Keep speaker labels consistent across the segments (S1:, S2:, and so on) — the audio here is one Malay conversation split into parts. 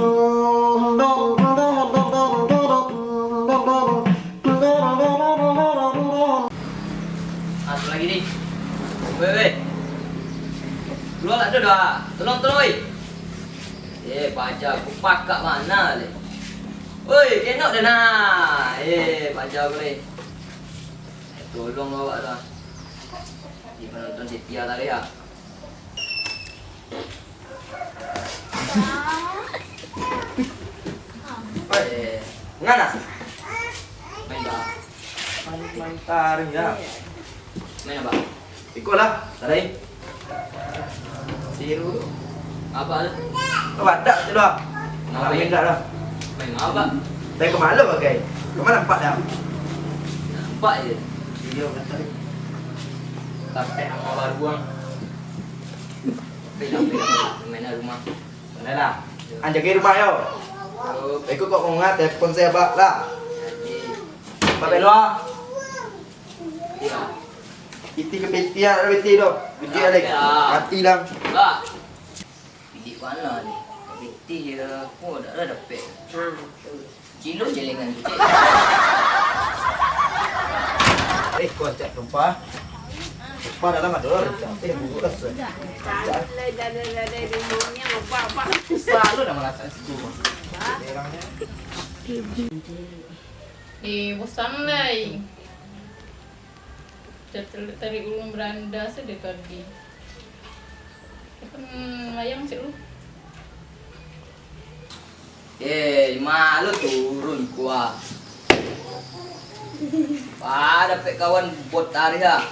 S1: Satu lagi ni. Weh. Keluar tak ada dah. Tolong. Baca aku pakak mana le? Oi, kenok dah nak. Baca aku ni. Tolong bawa dah. Di penonton setia tadi ya.
S2: Ngana?
S1: Main dah.
S2: Main taring ya.
S1: Main apa?
S2: Ikutlah, taring. Siru.
S1: Apa tu?
S2: Wadak tu dah. Main dah dah.
S1: Main apa?
S2: Dari ke mana pakai? Ke mana nampak dah?
S1: Nampak je.
S2: Dia kata
S1: Tapi nama baru buang. Main rumah.
S2: mana lah? An jaga rumah yo. Ikut kok ngat telefon saya bak lah. Bapak luar. Piti ke piti ada piti tu. Piti ada. Mati lah.
S1: Ba. Piti mana ni? Piti je. Oh, dah ada dapat. Cilok jelengan tu, cik.
S2: Kau cak tumpah. Tumpah dalam ada. Buruk dah.
S3: Dah rimbungnya apa-apa.
S2: Selalu dah merasa situ. Orangnya.
S3: Bosan lah. Tarik ulung beranda sedih tadi. Kan layang cik lu.
S1: Malu turun kuah. Dapat kawan bot tari dah.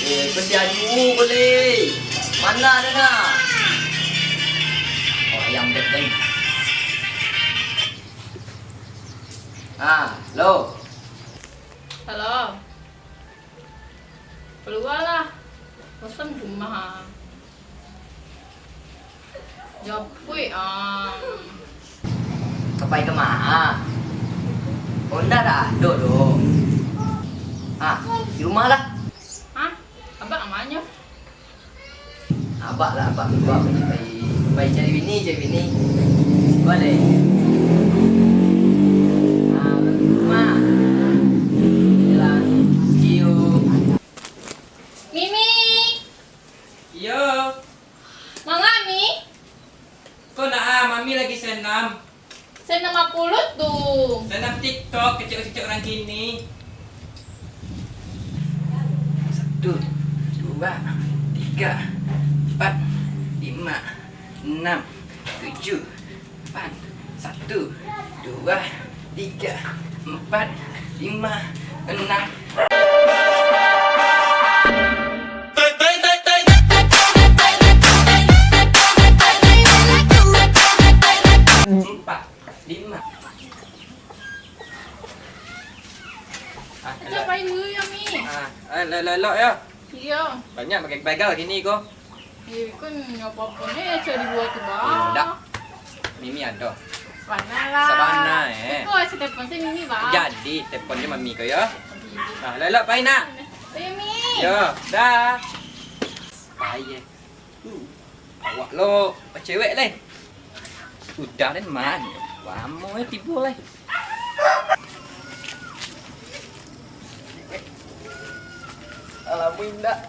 S1: Penjaju boleh. Mana ada nak? Oh, ayam bet kan. Lo.
S3: Halo. Keluarlah. Bosan rumah. Japui
S1: Kapai ke mana? Honda dah ada doh. Di rumah lah.
S3: Hah? Abang namanya?
S1: Abang lah, abang bawa bayi cari bini. Boleh. Rumah. Jalan. Cium.
S3: Mimi.
S4: Yo,
S3: Manga Mi.
S4: kau nak mami lagi senam.
S3: Saya nama pulut tuh.
S4: Senam TikTok kecil-kecil orang kini. 1, 2, 3, 4, 5, 6, 7, 8. 1, 2, 3, 4, 5, 6.
S3: Aja pai dulu ya Mi.
S4: Lelok ya.
S3: Iya.
S4: Banyak pakai bagal gini kau.
S3: Kan apa-apa nih cari buat tuh
S4: Enggak.
S3: bang.
S4: Mimi ada.
S3: Sabana lah.
S4: Sabana
S3: Itu si telepon si Mimi bang.
S4: Jadi telepon dia mami kau ya. Lelok pai nak.
S3: Ayo Mi.
S4: Yo, dah. Pai. Awak lo cewek leh. Udah dan man. Kamu tiba leh.
S2: Alamin dah.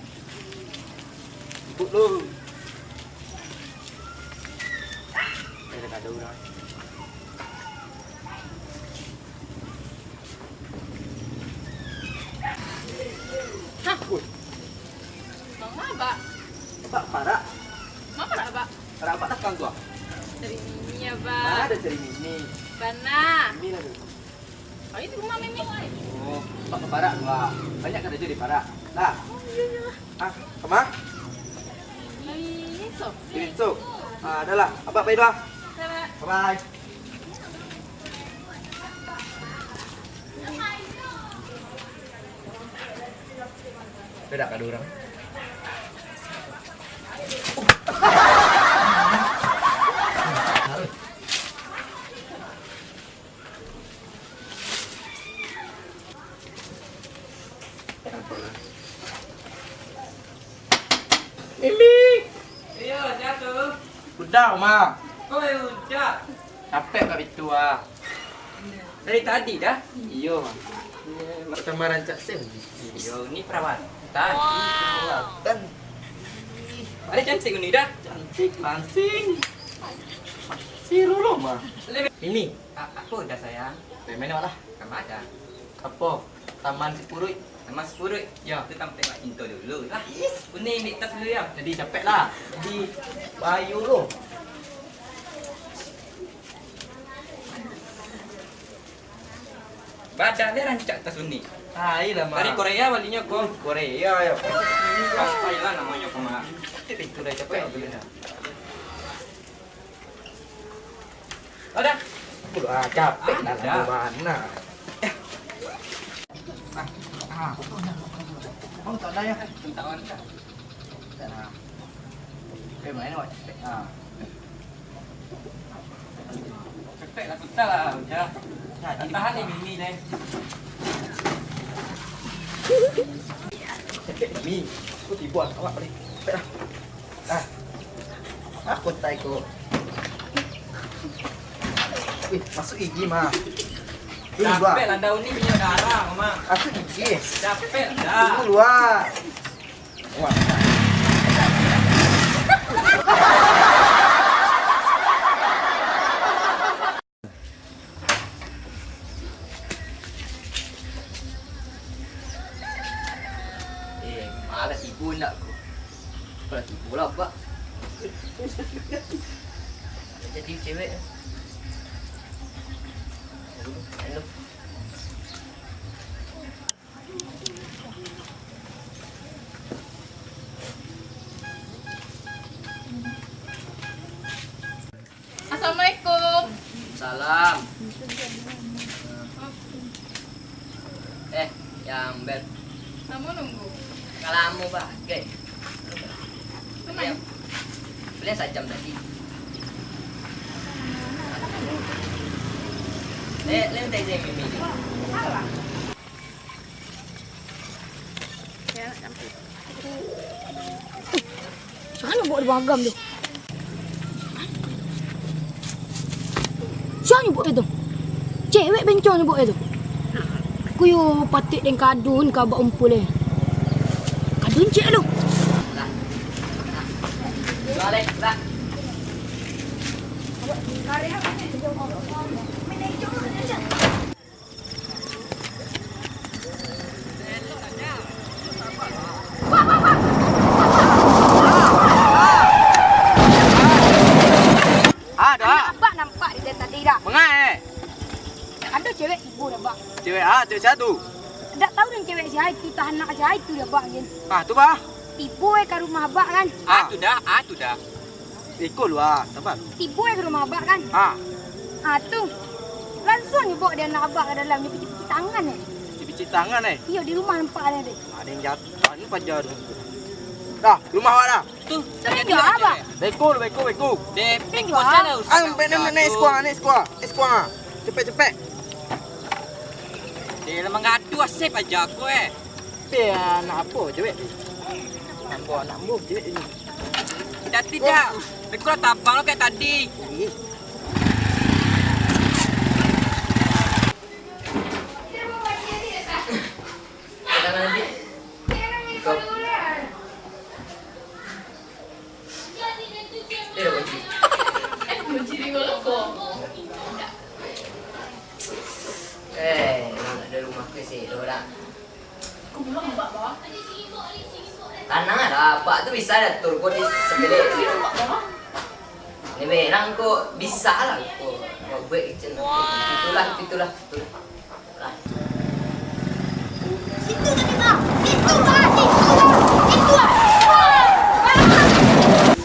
S2: Ikut lu. Ada kado orang.
S3: Hah? Mama apa?
S2: Pak para.
S3: Mama apa?
S2: Para apa tak kang tua?
S3: Dari Mimi ya
S2: Mana
S3: bang.
S2: ada cari ini?
S3: Bana.
S2: Ini lah.
S3: Oh itu rumah Mimi.
S2: Oh, pak ke para dua. Banyak kan aja di para. Lah. Kemana?
S3: Ini so.
S2: Ini tu. Dah lah. Abang bye doang. Bye. Beda kado orang.
S4: Yo, jatuh.
S2: Udah, Oma.
S4: Oi, udah.
S2: Capek kat itu ah.
S4: Dari tadi dah.
S2: Iyo. Macam rancak sim.
S4: Yo, ni perawatan.
S2: Perawatan.
S4: Ada cantik ni dah.
S2: Cantik langsing. Si Lulu mah. Ini.
S4: Apa dah sayang?
S2: Dari mana lah?
S4: Kamu ada?
S2: Apa? Taman Sipurui.
S4: Nama sepurut. Ya, kita tengok intro dulu lah. Yes. Kuning ambil tas dulu ya.
S2: Jadi capek lah. Jadi bayu lu.
S4: Baca dia rancak tas unik.
S2: Hai lah mah.
S4: Dari Korea walinya kok.
S2: Korea ya.
S4: Pas Thailand namanya kok mah.
S2: Itu dah capek tu dah.
S4: Ada.
S2: Udah capek nak
S4: Ada.
S2: mana? Oh, tak ada ya.
S4: Tak ada.
S2: Tak ada. Okay, mana awak capek?
S4: Cepet lah kita lah. Udah. Tahan ni mini deh.
S2: Capek ni. Aku tibuan awak balik. Capek dah. Aku tai ko. Wih, masuk gigi mah.
S4: Capek lah daun ni punya darah, Mama.
S2: Masuk gigi.
S4: Capek dah.
S2: Tunggu luar. Wah.
S1: Malas tipu nak aku. Kalau tipu lah pak. Jadi cewek. Hello.
S3: Assalamualaikum.
S1: Salam. Yang bel.
S3: Kamu nunggu.
S1: Kalamu pak. Okay.
S3: Kemana?
S1: Beli sajam tadi. Lên tay dây mình đi.
S5: Sana buat dia beragam tu. Siapa ni buat itu? Cewek bencong ni buat itu. Kuyu patik dan kadun kau buat umpul eh. Kadun cek lu.
S1: Lah. Balik, tak.
S5: Nampak dia tadi dah.
S2: Mengai.
S5: Ada cewek ibu dah bak.
S2: Cewek cewek satu.
S5: Tak tahu dan cewek si Hai tu tahan nak si Hai tu dah bak kan.
S2: Tu bah.
S5: Ibu ke rumah abak kan.
S4: Tu dah, tu dah.
S2: Ikut lu sabar.
S5: Ibu ke rumah abak kan. Tu. Langsung ni bawa dia nak abak ke dalam dia pici tangan eh.
S2: Pici tangan
S5: Iya di rumah nampak ada dia.
S2: Ada yang jatuh ni pajar. Dah, rumah awak dah.
S4: Tu,
S5: Saya jual apa?
S2: Beko.
S4: Deh,
S5: Tengok
S4: pekos
S5: ah.
S4: lah.
S2: Naik skuah. Cepet.
S4: Dia lah mengadu asyik aja aku
S2: Biar nak apa cewek ni? Nak buat cewek ni.
S4: Tidak. Aku lah tabang lo kayak tadi.
S1: Jangan nanti. Kau. Dia kunci.
S3: Kunci di mulut kau.
S1: Nak ada rumah ke sih, dah.
S3: Kau bilang abak bah.
S1: Tanang ada, pak tu bisa dah turun di sebelah.
S3: Abak bah.
S1: Ni berang kok bisa lah kok. Kau buat kitchen. Itulah. Lah.
S5: Situ tadi bak. Situ ah.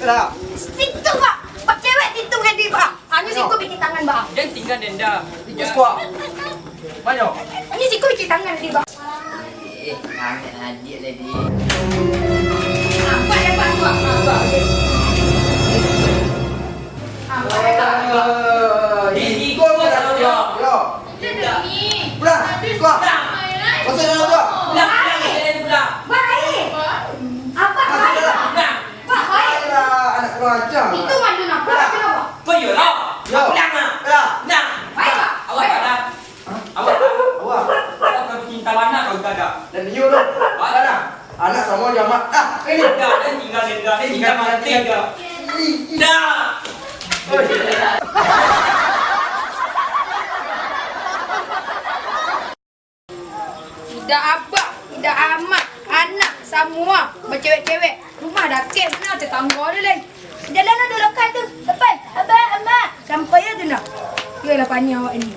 S2: Dah.
S5: Situ bak. Pak cewek situ tadi bak. Anu siku bikin tangan bak.
S4: Jangan tinggal denda.
S2: Skuah. Banyak.
S5: Ini siku bikin tangan tadi bak.
S1: Ambil adik lagi.
S5: Apa yang bak tu?
S2: Ini kau dah dia.
S3: Dia ni.
S2: Pulang. Skuah. Masuk dalam tu.
S5: Baik. Apa baik? Pak baik.
S2: Anak kurang ajar.
S5: Itu mana nak? Kenapa?
S4: Kau ya lah.
S2: Yo.
S4: Pulang lah.
S2: Ya.
S4: Nah.
S5: Baik, Pak.
S4: Awak ada. Awak.
S2: Awak.
S4: Kau cinta mana kau tak?
S2: Dan you tu. Mana? Anak sama jamak. Ini.
S4: Dah, dan tinggal dia. Dia tinggal mati dah. Dah.
S5: Tidak abang, tidak amat, anak semua bercewek-cewek. Rumah dah kek benar tetangga dia lain. Jalan ada lekat tu. Lepas, abang, amak. Sampai ya tu nak. Yalah pani awak ni.